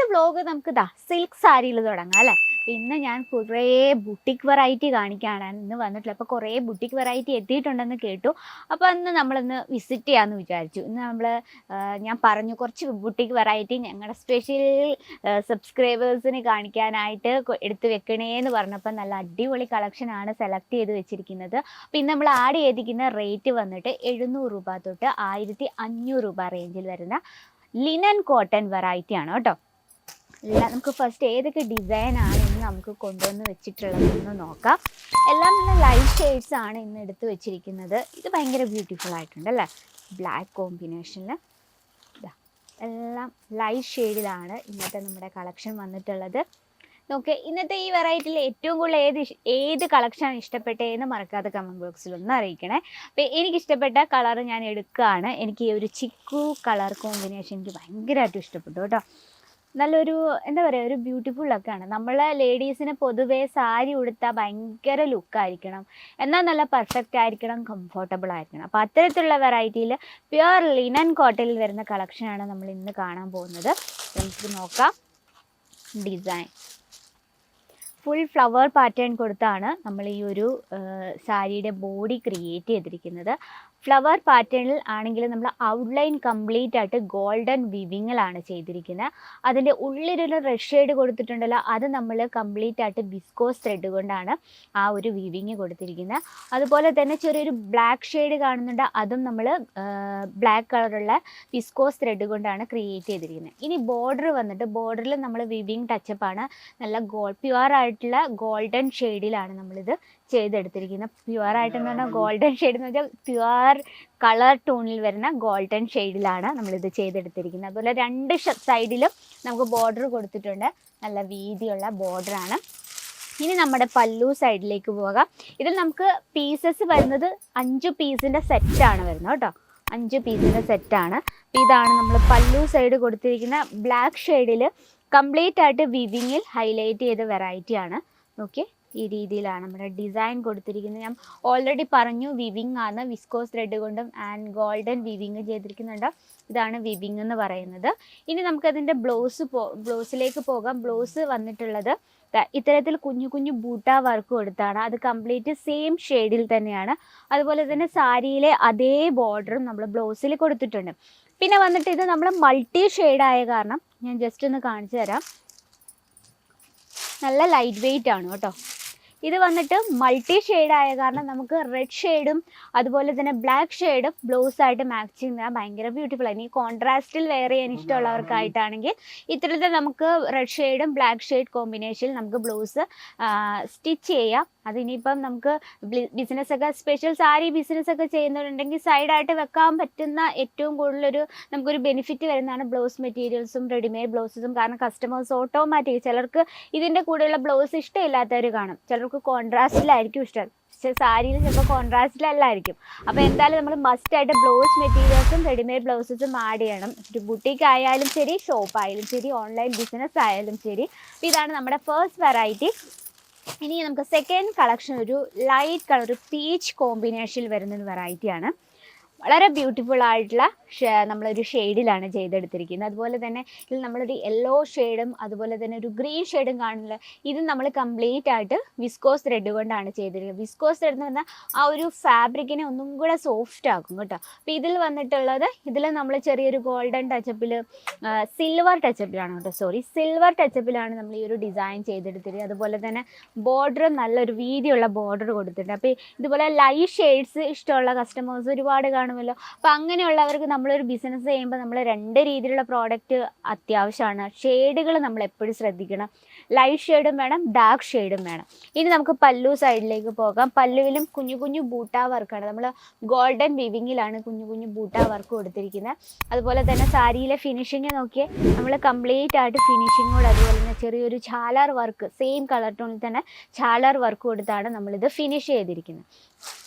ഇന്നത്തെ വ്ലോഗ് നമുക്ക് സിൽക്ക് സാരിയിൽ തുടങ്ങാം അല്ലേ. ഇന്ന് ഞാൻ കുറേ ബുട്ടിക് വെറൈറ്റി കാണിക്കാനാണ് ഇന്ന് വന്നിട്ടുള്ളത്. അപ്പോൾ കുറേ ബുട്ടിക് വെറൈറ്റി എത്തിയിട്ടുണ്ടെന്ന് കേട്ടു. അപ്പോൾ അന്ന് നമ്മളിന്ന് വിസിറ്റ് ചെയ്യാമെന്ന് വിചാരിച്ചു. ഇന്ന് ഞാൻ പറഞ്ഞു കുറച്ച് ബുട്ടിക് വെറൈറ്റി ഞങ്ങളുടെ സ്പെഷ്യൽ സബ്സ്ക്രൈബേഴ്സിന് കാണിക്കാനായിട്ട് എടുത്ത് വെക്കണേന്ന് പറഞ്ഞപ്പോൾ നല്ല അടിപൊളി കളക്ഷനാണ് സെലക്ട് ചെയ്ത് വെച്ചിരിക്കുന്നത്. അപ്പോൾ ഇന്ന് നമ്മൾ ആഡ് ചെയ്തിരിക്കുന്ന റേറ്റ് വന്നിട്ട് 700 രൂപ തൊട്ട് 1500 രൂപ റേഞ്ചിൽ വരുന്ന ലിനൻ കോട്ടൺ വെറൈറ്റി ആണ് കേട്ടോ. നമുക്ക് ഫസ്റ്റ് ഏതൊക്കെ ഡിസൈനാണ് ഇന്ന് നമുക്ക് കൊണ്ടുവന്ന് വെച്ചിട്ടുള്ളതെന്ന് നോക്കാം. എല്ലാം നല്ല ലൈറ്റ് ഷെയ്ഡ്സ് ആണ് ഇന്ന് എടുത്ത് വെച്ചിരിക്കുന്നത്. ഇത് ഭയങ്കര ബ്യൂട്ടിഫുൾ ആയിട്ടുണ്ട് അല്ലേ, ബ്ലാക്ക് കോമ്പിനേഷനിൽ. എല്ലാം ലൈറ്റ് ഷെയ്ഡിലാണ് ഇന്നത്തെ നമ്മുടെ കളക്ഷൻ വന്നിട്ടുള്ളത്. നോക്കെ, ഇന്നത്തെ ഈ വെറൈറ്റിയിൽ ഏറ്റവും കൂടുതൽ ഏത് കളക്ഷനാണ് ഇഷ്ടപ്പെട്ടതെന്ന് മറക്കാതെ കമൻറ്റ് ബോക്സിൽ ഒന്ന് അറിയിക്കണേ. അപ്പോൾ എനിക്കിഷ്ടപ്പെട്ട കളർ ഞാൻ എടുക്കുകയാണ്. എനിക്ക് ഈ ഒരു ചിക്കു കളർ കോമ്പിനേഷൻ എനിക്ക് ഭയങ്കരമായിട്ട് ഇഷ്ടപ്പെട്ടു കേട്ടോ. നല്ലൊരു എന്താ പറയുക, ഒരു ബ്യൂട്ടിഫുള്ളൊക്കെയാണ്. നമ്മളെ ലേഡീസിന് പൊതുവേ സാരി ഉടുത്താൽ ഭയങ്കര ലുക്കായിരിക്കണം, എന്നാൽ നല്ല പെർഫെക്റ്റ് ആയിരിക്കണം, കംഫർട്ടബിൾ ആയിരിക്കണം. അപ്പോൾ അത്തരത്തിലുള്ള വെറൈറ്റിയിൽ പ്യുവർ ലിനൻ കോട്ടണിൽ വരുന്ന കളക്ഷനാണ് നമ്മൾ ഇന്ന് കാണാൻ പോകുന്നത്. നമുക്ക് നോക്കാം. ഡിസൈൻ ഫുൾ ഫ്ലവർ പാറ്റേൺ കൊടുത്താണ് നമ്മൾ ഈ ഒരു സാരിയുടെ ബോഡി ക്രിയേറ്റ് ചെയ്തിരിക്കുന്നത്. ഫ്ലവർ പാറ്റേണിൽ ആണെങ്കിൽ നമ്മൾ ഔട്ട്ലൈൻ കംപ്ലീറ്റ് ആയിട്ട് ഗോൾഡൻ വിവിങ്ങിലാണ് ചെയ്തിരിക്കുന്നത്. അതിൻ്റെ ഉള്ളിലൊരു റെഡ് ഷെയ്ഡ് കൊടുത്തിട്ടുണ്ടല്ലോ, അത് നമ്മൾ കംപ്ലീറ്റ് ആയിട്ട് വിസ്കോസ് ത്രെഡ് കൊണ്ടാണ് ആ ഒരു വിവിങ് കൊടുത്തിരിക്കുന്നത്. അതുപോലെ തന്നെ ചെറിയൊരു ബ്ലാക്ക് ഷെയ്ഡ് കാണുന്നുണ്ട്, അതും നമ്മൾ ബ്ലാക്ക് കളറുള്ള വിസ്കോസ് ത്രെഡ് കൊണ്ടാണ് ക്രിയേറ്റ് ചെയ്തിരിക്കുന്നത്. ഇനി ബോർഡർ വന്നിട്ട് ബോർഡറിൽ നമ്മൾ വിവിങ് ടച്ചപ്പാണ്. നല്ല പ്യുവർ ആയിട്ടുള്ള ഗോൾഡൻ ഷെയ്ഡിലാണ് നമ്മളിത് ചെയ്തെടുത്തിരിക്കുന്നത്. പ്യുവർ ആയിട്ടെന്ന് പറഞ്ഞാൽ ഗോൾഡൻ ഷെയ്ഡ് എന്ന് വെച്ചാൽ പ്യുവർ കളർ ടോണിൽ വരുന്ന ഗോൾഡൻ ഷെയ്ഡിലാണ് നമ്മളിത് ചെയ്തെടുത്തിരിക്കുന്നത്. അതുപോലെ രണ്ട് സൈഡിലും നമുക്ക് ബോർഡർ കൊടുത്തിട്ടുണ്ട്, നല്ല വീതിയുള്ള ബോർഡറാണ്. ഇനി നമ്മുടെ പല്ലു സൈഡിലേക്ക് പോകാം. ഇതിൽ നമുക്ക് പീസസ് വരുന്നത് 5 പീസിൻ്റെ സെറ്റാണ് വരുന്നത് കേട്ടോ. 5 പീസിൻ്റെ സെറ്റാണ്. ഇതാണ് നമ്മൾ പല്ലു സൈഡ് കൊടുത്തിരിക്കുന്ന ബ്ലാക്ക് ഷെയ്ഡിൽ കംപ്ലീറ്റ് ആയിട്ട് വിവിങ്ങിൽ ഹൈലൈറ്റ് ചെയ്ത വെറൈറ്റിയാണ്. നോക്കിയേ, ഈ രീതിയിലാണ് നമ്മുടെ ഡിസൈൻ കൊടുത്തിരിക്കുന്നത്. ഞാൻ ഓൾറെഡി പറഞ്ഞു വിവിങ് ആണ്, വിസ്കോസ് ത്രെഡ് കൊണ്ടും ഗോൾഡൻ വിവിങ് ചെയ്തിരിക്കുന്നുണ്ട്. ഇതാണ് വിവിങ് എന്ന് പറയുന്നത്. ഇനി നമുക്കതിൻ്റെ ബ്ലൗസിലേക്ക് പോകാം. ബ്ലൗസ് വന്നിട്ടുള്ളത് ഇത്തരത്തിൽ കുഞ്ഞു കുഞ്ഞു ബൂട്ട വർക്ക് കൊടുത്താണ്. അത് കംപ്ലീറ്റ് സെയിം ഷെയ്ഡിൽ തന്നെയാണ്. അതുപോലെ തന്നെ സാരിയിലെ അതേ ബോർഡറും നമ്മൾ ബ്ലൗസിൽ കൊടുത്തിട്ടുണ്ട്. പിന്നെ വന്നിട്ട് ഇത് നമ്മൾ മൾട്ടി ഷെയ്ഡായ കാരണം ഞാൻ ജസ്റ്റ് ഒന്ന് കാണിച്ചു തരാം. നല്ല ലൈറ്റ് വെയിറ്റ് ആണ് കേട്ടോ. ഇത് വന്നിട്ട് മൾട്ടി ഷെയ്ഡായ കാരണം നമുക്ക് റെഡ് ഷെയ്ഡും അതുപോലെ തന്നെ ബ്ലാക്ക് ഷെയ്ഡും ബ്ലൗസായിട്ട് മാച്ച് ചെയ്യുന്നത് ഭയങ്കര ബ്യൂട്ടിഫുൾ ആണ്. ഈ കോൺട്രാസ്റ്റിൽ വെയർ ചെയ്യാൻ ഇഷ്ടമുള്ളവർക്കായിട്ടാണെങ്കിൽ ഇത്തരത്തിൽ നമുക്ക് റെഡ് ഷെയ്ഡും ബ്ലാക്ക് ഷെയ്ഡ് കോമ്പിനേഷനിൽ നമുക്ക് ബ്ലൗസ് സ്റ്റിച്ച് ചെയ്യാം. അതിനിപ്പം നമുക്ക് ബിസിനസ്സൊക്കെ സ്പെഷ്യൽ സാരി ബിസിനസ്സൊക്കെ ചെയ്യുന്നവരുണ്ടെങ്കിൽ സൈഡായിട്ട് വെക്കാൻ പറ്റുന്ന ഏറ്റവും നമുക്കൊരു ബെനിഫിറ്റ് വരുന്നതാണ് ബ്ലൗസ് മെറ്റീരിയൽസും റെഡിമെയ്ഡ് ബ്ലൗസസും. കാരണം കസ്റ്റമേഴ്സ് ഓട്ടോമാറ്റിക് ചിലർക്ക് ഇതിൻ്റെ കൂടെയുള്ള ബ്ലൗസ് ഇഷ്ടമില്ലാത്തവർ കാണും, ചിലർക്ക് കോൺട്രാസ്റ്റിലായിരിക്കും ഇഷ്ടം, പക്ഷേ സാരിയിൽ ചിലപ്പോൾ കോൺട്രാസ്റ്റിലല്ലായിരിക്കും. അപ്പോൾ എന്തായാലും നമ്മൾ മസ്റ്റായിട്ട് ബ്ലൗസ് മെറ്റീരിയൽസും റെഡിമെയ്ഡ് ബ്ലൗസസും ആഡ് ചെയ്യണം. ഒരു ബുട്ടീക്ക് ആയാലും ശരി, ഷോപ്പ് ആയാലും ശരി, ഓൺലൈൻ ബിസിനസ് ആയാലും ശരി. ഇതാണ് നമ്മുടെ ഫസ്റ്റ് വെറൈറ്റി. ഇനി നമുക്ക് സെക്കൻഡ് കളക്ഷൻ ഒരു ലൈറ്റ് കളർ, ഒരു പീച്ച് കോമ്പിനേഷനിൽ വരുന്നൊരു വെറൈറ്റിയാണ്. വളരെ ബ്യൂട്ടിഫുൾ ആയിട്ടുള്ള നമ്മളൊരു ഷെയ്ഡിലാണ് ചെയ്തെടുത്തിരിക്കുന്നത്. അതുപോലെ തന്നെ ഇതിൽ നമ്മളൊരു യെല്ലോ ഷെയ്ഡും അതുപോലെ തന്നെ ഒരു ഗ്രീൻ ഷെയ്ഡും കാണില്ല. ഇത് നമ്മൾ കംപ്ലീറ്റ് ആയിട്ട് വിസ്കോസ് ത്രെഡ് കൊണ്ടാണ് ചെയ്തിരിക്കുന്നത്. വിസ്കോസ് ത്രെഡ് എന്ന് പറഞ്ഞാൽ ആ ഒരു ഫാബ്രിക്കിനെ ഒന്നും കൂടെ സോഫ്റ്റ് ആക്കും കേട്ടോ. അപ്പോൾ ഇതിൽ വന്നിട്ടുള്ളത് ഇതിൽ നമ്മൾ ചെറിയൊരു ഗോൾഡൻ ടച്ചപ്പിൽ സിൽവർ ടച്ചപ്പിലാണ് നമ്മൾ ഈ ഒരു ഡിസൈൻ ചെയ്തെടുത്തിരിക്കുന്നത്. അതുപോലെ തന്നെ ബോർഡർ നല്ലൊരു വീതിയുള്ള ബോർഡർ കൊടുത്തിട്ടുണ്ട്. അപ്പോൾ ഇതുപോലെ ലൈറ്റ് ഷെയ്ഡ്സ് ഇഷ്ടമുള്ള കസ്റ്റമേഴ്സ് ഒരുപാട് കാണുമല്ലോ. അപ്പോൾ അങ്ങനെയുള്ളവർക്ക് നമ്മളൊരു ബിസിനസ് ചെയ്യുമ്പോൾ നമ്മൾ 2 രീതിയിലുള്ള പ്രോഡക്റ്റ് അത്യാവശ്യമാണ്. ഷെയ്ഡുകൾ നമ്മൾ എപ്പോഴും ശ്രദ്ധിക്കണം. ലൈറ്റ് ഷെയ്ഡും വേണം, ഡാർക്ക് ഷെയ്ഡും വേണം. ഇനി നമുക്ക് പല്ലു സൈഡിലേക്ക് പോകാം. പല്ലുവിലും കുഞ്ഞു കുഞ്ഞു ബൂട്ട വർക്കാണ്. നമ്മൾ ഗോൾഡൻ വിവിങ്ങിലാണ് കുഞ്ഞു കുഞ്ഞു ബൂട്ട വർക്ക് കൊടുത്തിരിക്കുന്നത്. അതുപോലെ തന്നെ സാരിയിലെ ഫിനിഷിങ് നോക്കിയേ, നമ്മൾ കംപ്ലീറ്റ് ആയിട്ട് ഫിനിഷിങ്ങോട് അതുപോലെ തന്നെ ചെറിയൊരു ഛാലർ വർക്ക് സെയിം കളർ ടോണിൽ തന്നെ ഛാലർ വർക്ക് കൊടുത്താണ് നമ്മളിത് ഫിനിഷ് ചെയ്തിരിക്കുന്നത്.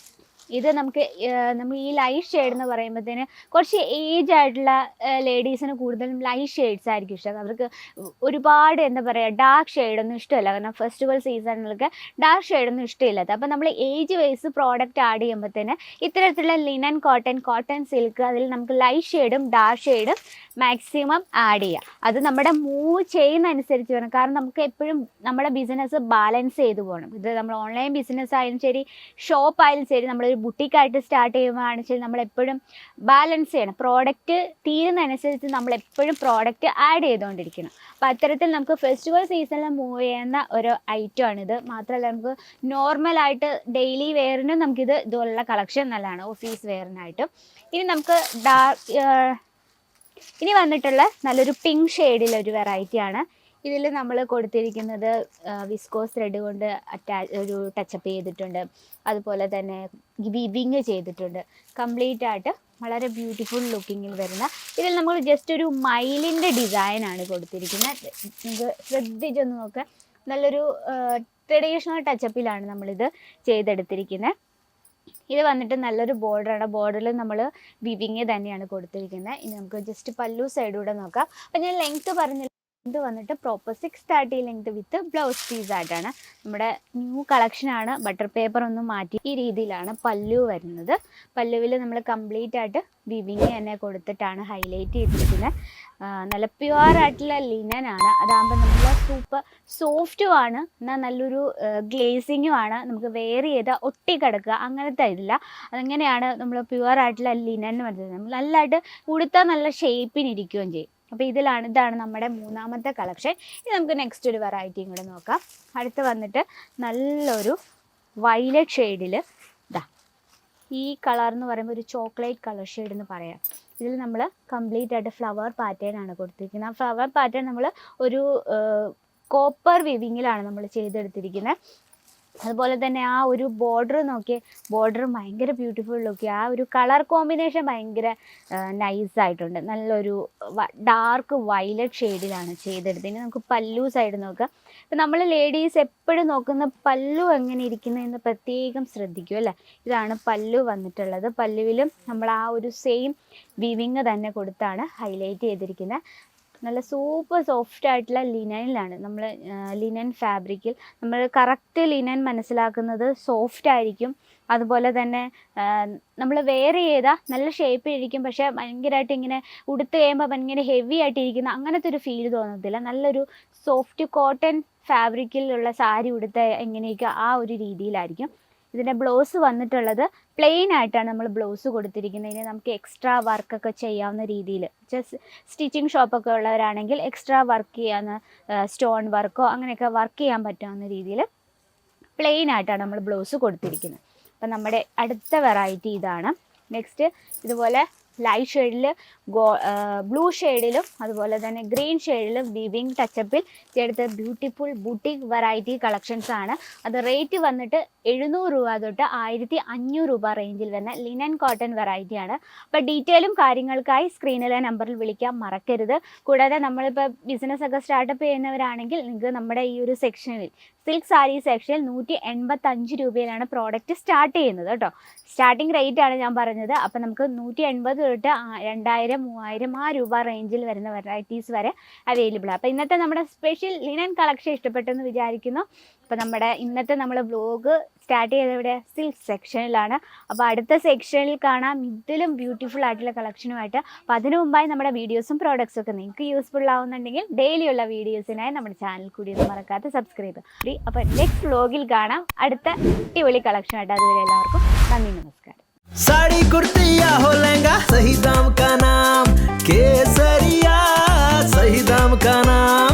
ഇത് നമുക്ക് നമ്മൾ ഈ ലൈറ്റ് ഷെയ്ഡ് എന്ന് പറയുമ്പോഴത്തേന് കുറച്ച് ഏജ് ആയിട്ടുള്ള ലേഡീസിന് കൂടുതലും ലൈറ്റ് ഷെയ്ഡ്സ് ആയിരിക്കും ഇഷ്ടം. അവർക്ക് ഒരുപാട് എന്താ പറയുക ഡാർക്ക് ഷെയ്ഡൊന്നും ഇഷ്ടമല്ല. കാരണം ഫെസ്റ്റിവൽ സീസണിലൊക്കെ ഡാർക്ക് ഷെയ്ഡൊന്നും ഇഷ്ടമില്ലാത്ത. അപ്പോൾ നമ്മൾ ഏജ് വൈസ് പ്രോഡക്റ്റ് ആഡ് ചെയ്യുമ്പോഴത്തേന് ഇത്തരത്തിലുള്ള ലിനൻ, കോട്ടൺ സിൽക്ക്, അതിൽ നമുക്ക് ലൈറ്റ് ഷെയ്ഡും ഡാർക്ക് ഷെയ്ഡും മാക്സിമം ആഡ് ചെയ്യുക. അത് നമ്മുടെ മൂവ് ചെയ്യുന്ന അനുസരിച്ച് വേണം. കാരണം നമുക്ക് എപ്പോഴും നമ്മുടെ ബിസിനസ് ബാലൻസ് ചെയ്ത് പോകണം. ഇത് നമ്മൾ ഓൺലൈൻ ബിസിനസ് ആയാലും ശരി, ഷോപ്പ് ആയാലും ശരി, നമ്മളൊരു ബുട്ടിക്കായിട്ട് സ്റ്റാർട്ട് ചെയ്യുമ്പോഴാണെന്ന് വെച്ചാൽ നമ്മളെപ്പോഴും ബാലൻസ് ചെയ്യണം. പ്രോഡക്റ്റ് തീരുന്നതനുസരിച്ച് നമ്മളെപ്പോഴും പ്രോഡക്റ്റ് ആഡ് ചെയ്തുകൊണ്ടിരിക്കണം. അപ്പോൾ അത്തരത്തിൽ നമുക്ക് ഫെസ്റ്റിവൽ സീസണിൽ മൂവ് ചെയ്യുന്ന ഒരു ഐറ്റമാണിത്. മാത്രമല്ല നമുക്ക് നോർമലായിട്ട് ഡെയിലി വെയറിനും നമുക്കിത് ഇതുപോലുള്ള കളക്ഷൻ നല്ലതാണ്, ഓഫീസ് വെയറിനായിട്ടും. ഇനി നമുക്ക് ഇനി വന്നിട്ടുള്ള നല്ലൊരു പിങ്ക് ഷെയ്ഡിലൊരു വെറൈറ്റിയാണ്. ഇതിൽ നമ്മൾ കൊടുത്തിരിക്കുന്നത് വിസ്കോസ് ത്രെഡ് കൊണ്ട് ഒരു ടച്ചപ്പ് ചെയ്തിട്ടുണ്ട്. അതുപോലെ തന്നെ വിവിങ് ചെയ്തിട്ടുണ്ട്. കംപ്ലീറ്റ് ആയിട്ട് വളരെ ബ്യൂട്ടിഫുൾ ലുക്കിങ്ങിൽ വരുന്ന, ഇതിൽ നമ്മൾ ജസ്റ്റ് ഒരു മയിലിൻ്റെ ഡിസൈനാണ് കൊടുത്തിരിക്കുന്നത്. നിങ്ങൾക്ക് ശ്രദ്ധിച്ചൊന്ന് നോക്കുക, നല്ലൊരു ട്രഡീഷണൽ ടച്ചപ്പിലാണ് നമ്മളിത് ചെയ്തെടുത്തിരിക്കുന്നത്. ഇത് വന്നിട്ട് നല്ലൊരു ബോർഡറാണ്. ബോർഡറിൽ നമ്മൾ വിവിങ് തന്നെയാണ് കൊടുത്തിരിക്കുന്നത്. ഇനി നമുക്ക് ജസ്റ്റ് പല്ലു സൈഡൂടെ നോക്കാം. അപ്പം ഞാൻ ലെങ്ത്ത് പറഞ്ഞില്ല, ഇത് വന്നിട്ട് proper 630 length with blouse piece ആയിട്ടാണ്. നമ്മുടെ ന്യൂ കളക്ഷനാണ്. ബട്ടർ പേപ്പർ ഒന്നും മാറ്റി ഈ രീതിയിലാണ് പല്ലു വരുന്നത്. പല്ലുവിൽ നമ്മൾ കംപ്ലീറ്റ് ആയിട്ട് വിവിങ് തന്നെ കൊടുത്തിട്ടാണ് ഹൈലൈറ്റ് ചെയ്തിരിക്കുന്നത്. നല്ല പ്യുവർ ആയിട്ടുള്ള ലിനനാണ്. അതാകുമ്പോൾ നമ്മൾ സൂപ്പർ സോഫ്റ്റുമാണ്, എന്നാൽ നല്ലൊരു ഗ്ലേസിങ്ങും ആണ്. നമുക്ക് വെയർ ചെയ്താൽ ഒട്ടിക്കിടക്കുക അങ്ങനത്തെ ഇതില്ല. അതങ്ങനെയാണ് നമ്മൾ പ്യുവർ ആയിട്ടുള്ള ലിനൻ എന്ന് പറയുന്നത്. നമ്മൾ നല്ലതായിട്ട് ഉടുത്താൽ നല്ല ഷേപ്പിനിരിക്കുകയും ചെയ്യും. അപ്പോൾ ഇതാണ് നമ്മുടെ മൂന്നാമത്തെ കളക്ഷൻ. ഇനി നമുക്ക് നെക്സ്റ്റ് ഒരു വെറൈറ്റിയും കൂടെ നോക്കാം. അടുത്ത് വന്നിട്ട് നല്ലൊരു വയലറ്റ് ഷെയ്ഡിൽ, ഈ കളർ എന്ന് പറയുമ്പോൾ ഒരു ചോക്ലേറ്റ് കളർ ഷെയ്ഡ് എന്ന് പറയാം. ഇതിൽ നമ്മൾ കംപ്ലീറ്റ് ആയിട്ട് ഫ്ലവർ പാറ്റേൺ ആണ് കൊടുത്തിരിക്കുന്നത്. ആ ഫ്ലവർ പാറ്റേൺ നമ്മൾ ഒരു കോപ്പർ വിവിങ്ങിലാണ് നമ്മൾ ചെയ്തെടുത്തിരിക്കുന്നത്. അതുപോലെ തന്നെ ആ ഒരു ബോർഡർ നോക്കിയേ, ബോർഡർ ഭയങ്കര ബ്യൂട്ടിഫുൾ ലുക്ക്. ആ ഒരു കളർ കോമ്പിനേഷൻ ഭയങ്കര നൈസായിട്ടുണ്ട്. നല്ലൊരു ഡാർക്ക് വയലറ്റ് ഷെയ്ഡിലാണ് ചെയ്തെടുത്തത്. ഇനി നമുക്ക് പല്ലു സൈഡ് നോക്കാം. ഇപ്പം നമ്മൾ ലേഡീസ് എപ്പോഴും നോക്കുന്ന പല്ലു എങ്ങനെ ഇരിക്കുന്നതെന്ന് പ്രത്യേകം ശ്രദ്ധിക്കും അല്ലേ. ഇതാണ് പല്ലു വന്നിട്ടുള്ളത്. പല്ലുവിലും നമ്മൾ ആ ഒരു സെയിം വിവിങ് തന്നെ കൊടുത്താണ് ഹൈലൈറ്റ് ചെയ്തിരിക്കുന്നത്. നല്ല സൂപ്പർ സോഫ്റ്റ് ആയിട്ടുള്ള ലിനനിലാണ് നമ്മൾ ലിനൻ ഫാബ്രിക്കിൽ നമ്മൾ കറക്റ്റ് ലിനൻ മനസ്സിലാക്കുന്നത് സോഫ്റ്റ് ആയിരിക്കും. അതുപോലെ തന്നെ നമ്മൾ വെയർ ചെയ്താൽ നല്ല ഷേപ്പിലിരിക്കും. പക്ഷേ ഭയങ്കരമായിട്ട് ഇങ്ങനെ ഉടുത്ത് കഴിയുമ്പോൾ ഭയങ്കര ഹെവി ആയിട്ടിരിക്കുന്ന അങ്ങനത്തെ ഒരു ഫീൽ തോന്നത്തില്ല. നല്ലൊരു സോഫ്റ്റ് കോട്ടൺ ഫാബ്രിക്കിലുള്ള സാരി ഉടുത്ത എങ്ങനെയൊക്കെ ആ ഒരു രീതിയിലായിരിക്കും. ഇതിൻ്റെ ബ്ലൗസ് വന്നിട്ടുള്ളത് പ്ലെയിൻ ആയിട്ടാണ് നമ്മൾ ബ്ലൗസ് കൊടുത്തിരിക്കുന്നത്. ഇനി നമുക്ക് എക്സ്ട്രാ വർക്കൊക്കെ ചെയ്യാവുന്ന രീതിയിൽ, ജസ്റ്റ് സ്റ്റിച്ചിങ് ഷോപ്പൊക്കെ ഉള്ളവരാണെങ്കിൽ എക്സ്ട്രാ വർക്ക് ചെയ്യാവുന്ന സ്റ്റോൺ വർക്കോ അങ്ങനെയൊക്കെ വർക്ക് ചെയ്യാൻ പറ്റാവുന്ന രീതിയിൽ പ്ലെയിൻ ആയിട്ടാണ് നമ്മൾ ബ്ലൗസ് കൊടുത്തിരിക്കുന്നത്. അപ്പം നമ്മുടെ അടുത്ത വെറൈറ്റി ഇതാണ്. നെക്സ്റ്റ് ഇതുപോലെ ലൈറ്റ് ഷെയ്ഡിൽ ബ്ലൂ ഷെയ്ഡിലും അതുപോലെ തന്നെ ഗ്രീൻ ഷെയ്ഡിലും വിവിങ് ടച്ചപ്പിൽ ചെയ്തെടുത്ത ബ്യൂട്ടിഫുൾ ബുട്ടീക്ക് വെറൈറ്റി കളക്ഷൻസ് ആണ്. അത് റേറ്റ് വന്നിട്ട് 700 രൂപ തൊട്ട് 1500 രൂപ റേഞ്ചിൽ വരുന്ന ലിനൻ കോട്ടൺ വെറൈറ്റിയാണ്. അപ്പോൾ ഡീറ്റെയിലും കാര്യങ്ങൾക്കായി സ്ക്രീനിലെ നമ്പറിൽ വിളിക്കാൻ മറക്കരുത്. കൂടാതെ നമ്മളിപ്പോൾ ബിസിനസ്സൊക്കെ സ്റ്റാർട്ടപ്പ് ചെയ്യുന്നവരാണെങ്കിൽ നിങ്ങൾക്ക് നമ്മുടെ ഈ ഒരു സെക്ഷനിൽ സിൽക്ക് സാരി സെക്ഷനിൽ 185 രൂപയിലാണ് പ്രോഡക്റ്റ് സ്റ്റാർട്ട് ചെയ്യുന്നത് കേട്ടോ. സ്റ്റാർട്ടിങ് റേറ്റ് ആണ് ഞാൻ പറഞ്ഞത്. അപ്പോൾ നമുക്ക് 180 തൊട്ട് 2000, 3000 ആ രൂപ റേഞ്ചിൽ വരുന്ന വെറൈറ്റീസ് വരെ അവൈലബിൾ ആണ്. അപ്പോൾ ഇന്നത്തെ നമ്മുടെ സ്പെഷ്യൽ ലിനൻ കളക്ഷൻ ഇഷ്ടപ്പെട്ടെന്ന് വിചാരിക്കുന്നു. അപ്പോൾ നമ്മുടെ ഇന്നത്തെ നമ്മൾ വ്ലോഗ് സ്റ്റാർട്ട് ചെയ്തത് ഇവിടെ സിൽക്ക് സെക്ഷനിലാണ്. അപ്പോൾ അടുത്ത സെക്ഷനിൽ കാണാം ഇതിലും ബ്യൂട്ടിഫുൾ ആയിട്ടുള്ള കളക്ഷനുമായിട്ട്. അപ്പോൾ അതിനു മുമ്പായി നമ്മുടെ വീഡിയോസും പ്രോഡക്ട്സും ഒക്കെ നിങ്ങൾക്ക് യൂസ്ഫുൾ ആവുന്നുണ്ടെങ്കിൽ ഡെയിലിയുള്ള വീഡിയോസിനായി നമ്മുടെ ചാനൽ കൂടി ഒന്ന് മറക്കാതെ സബ്സ്ക്രൈബ് ചെയ്യുക. അപ്പോൾ നെക്സ്റ്റ് വ്ലോഗിൽ കാണാം അടുത്ത അടിപൊളി കളക്ഷനായിട്ട്. അതുവരെ എല്ലാവർക്കും നന്ദി, നമസ്കാരം. साड़ी कुर्ती या हो लहंगा, सही दाम का नाम केसरिया, सही दाम का नाम।